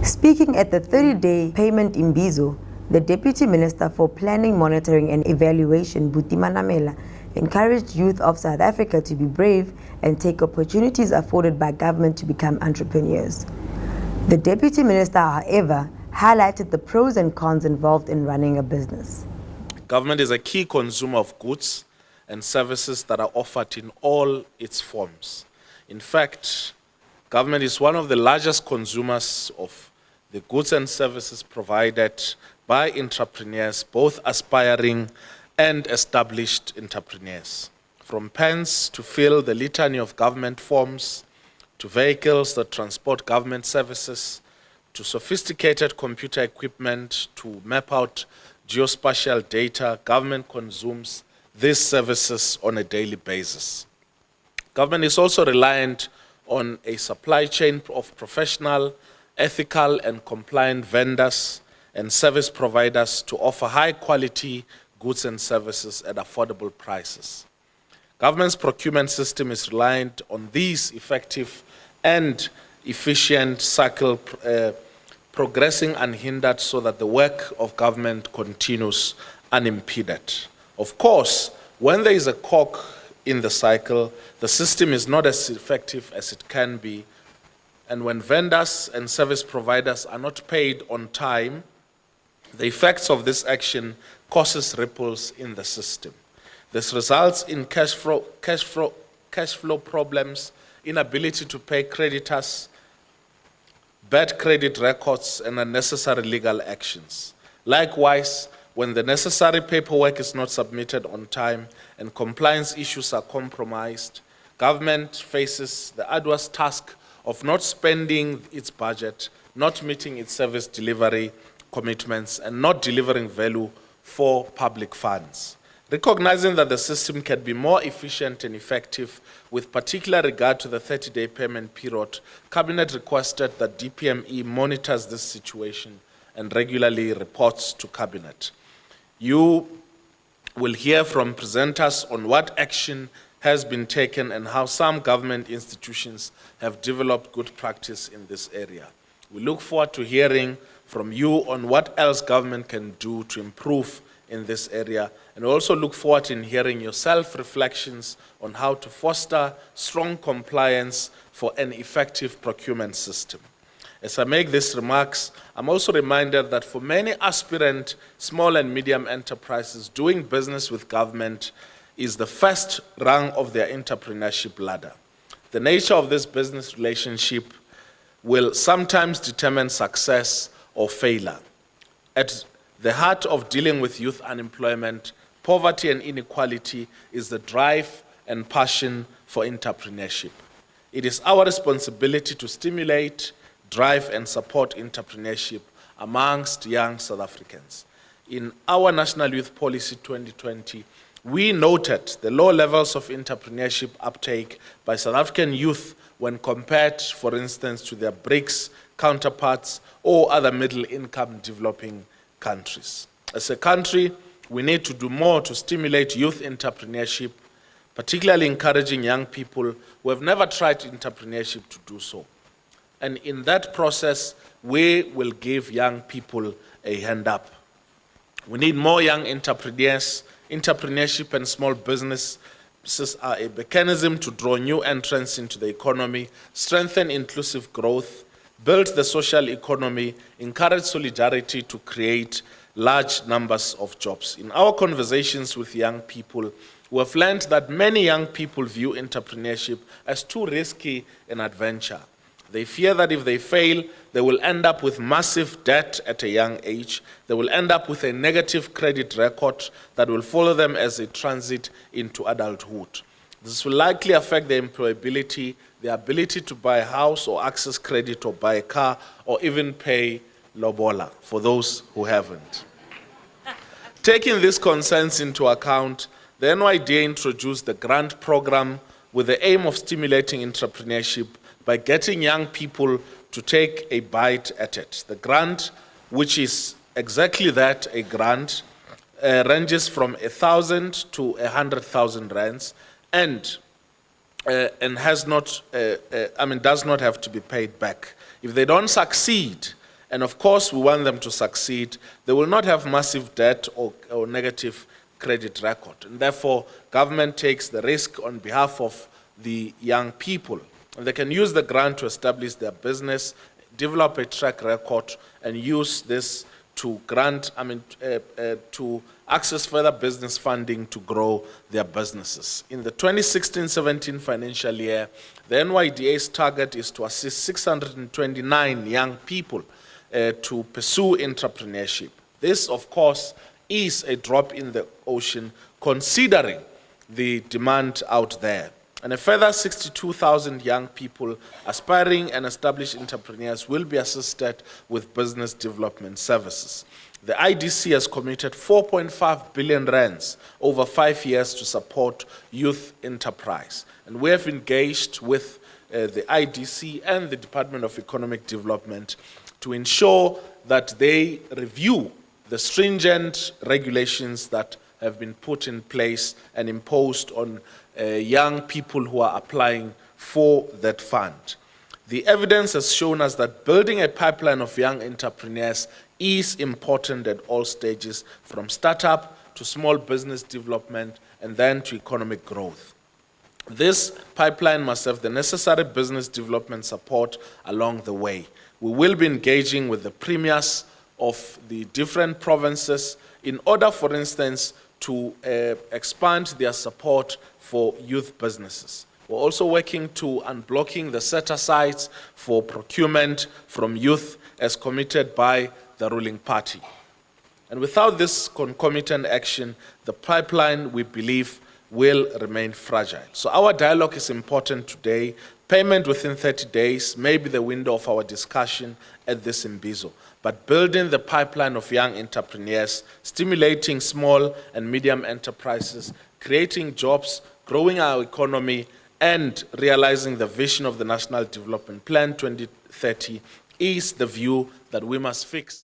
Speaking at the 30-day payment Imbizo, the Deputy Minister for Planning, Monitoring and Evaluation, Buti Manamela, encouraged youth of South Africa to be brave and take opportunities afforded by government to become entrepreneurs. The Deputy Minister, however, highlighted the pros and cons involved in running a business. Government is a key consumer of goods and services that are offered in all its forms. In fact, government is one of the largest consumers of the goods and services provided by entrepreneurs, both aspiring and established entrepreneurs. From pens to fill the litany of government forms, to vehicles that transport government services, to sophisticated computer equipment, to map out geospatial data, government consumes these services on a daily basis. Government is also reliant on a supply chain of professional, ethical and compliant vendors and service providers to offer high quality goods and services at affordable prices. Government's procurement system is reliant on these effective and efficient cycle progressing unhindered so that the work of government continues unimpeded. Of course, when there is a cog in the cycle, the system is not as effective as it can be. And when vendors and service providers are not paid on time, the effects of this action causes ripples in the system. This results in cash flow problems, inability to pay creditors, bad credit records, and unnecessary legal actions. Likewise, when the necessary paperwork is not submitted on time and compliance issues are compromised, government faces the arduous task of not spending its budget, not meeting its service delivery commitments, and not delivering value for public funds. Recognizing that the system can be more efficient and effective with particular regard to the 30-day payment period, Cabinet requested that DPME monitors this situation and regularly reports to Cabinet. You will hear from presenters on what action has been taken and how some government institutions have developed good practice in this area. We look forward to hearing from you on what else government can do to improve in this area, and also look forward in hearing your self-reflections on how to foster strong compliance for an effective procurement system. As I make these remarks, I'm also reminded that for many aspirant small and medium enterprises, doing business with government is the first rung of their entrepreneurship ladder. The nature of this business relationship will sometimes determine success or failure. At the heart of dealing with youth unemployment, poverty and inequality is the drive and passion for entrepreneurship. It is our responsibility to stimulate, drive and support entrepreneurship amongst young South Africans. In our National Youth Policy 2020, we noted the low levels of entrepreneurship uptake by South African youth when compared, for instance, to their BRICS counterparts or other middle-income developing countries. As a country, we need to do more to stimulate youth entrepreneurship, particularly encouraging young people who have never tried entrepreneurship to do so. And in that process, we will give young people a hand up. We need more young entrepreneurs. Entrepreneurship and small businesses are a mechanism to draw new entrants into the economy, strengthen inclusive growth, build the social economy, encourage solidarity to create large numbers of jobs. In our conversations with young people, we have learned that many young people view entrepreneurship as too risky an adventure. They fear that if they fail, they will end up with massive debt at a young age. They will end up with a negative credit record that will follow them as they transit into adulthood. This will likely affect their employability, their ability to buy a house or access credit or buy a car or even pay lobola for those who haven't. Taking these concerns into account, the NYDA introduced the grant program with the aim of stimulating entrepreneurship by getting young people to take a bite at it. The grant, which is exactly that, a grant, ranges from 1,000 to 100,000 rands and has not, does not have to be paid back. If they don't succeed, And of course, we want them to succeed. They will not have massive debt or negative credit record. And therefore, government takes the risk on behalf of the young people. And they can use the grant to establish their business, develop a track record, and use this to to access further business funding to grow their businesses. In the 2016-17 financial year, the NYDA's target is to assist 629 young people to pursue entrepreneurship. This, of course, is a drop in the ocean considering the demand out there. And a further 62,000 young people, aspiring and established entrepreneurs, will be assisted with business development services. The IDC has committed 4.5 billion rands over 5 years to support youth enterprise. And we have engaged with the IDC and the Department of Economic Development to ensure that they review the stringent regulations that have been put in place and imposed on young people who are applying for that fund. The evidence has shown us that building a pipeline of young entrepreneurs is important at all stages, from startup to small business development and then to economic growth. This pipeline must have the necessary business development support along the way. We will be engaging with the premiers of the different provinces in order, for instance, to expand their support for youth businesses. We're also working to unblocking the set-asides for procurement from youth as committed by the ruling party. And without this concomitant action, the pipeline, we believe, will remain fragile. So our dialogue is important today. Payment within 30 days may be the window of our discussion at this Imbizo. But building the pipeline of young entrepreneurs, stimulating small and medium enterprises, creating jobs, growing our economy, and realizing the vision of the National Development Plan 2030 is the view that we must fix.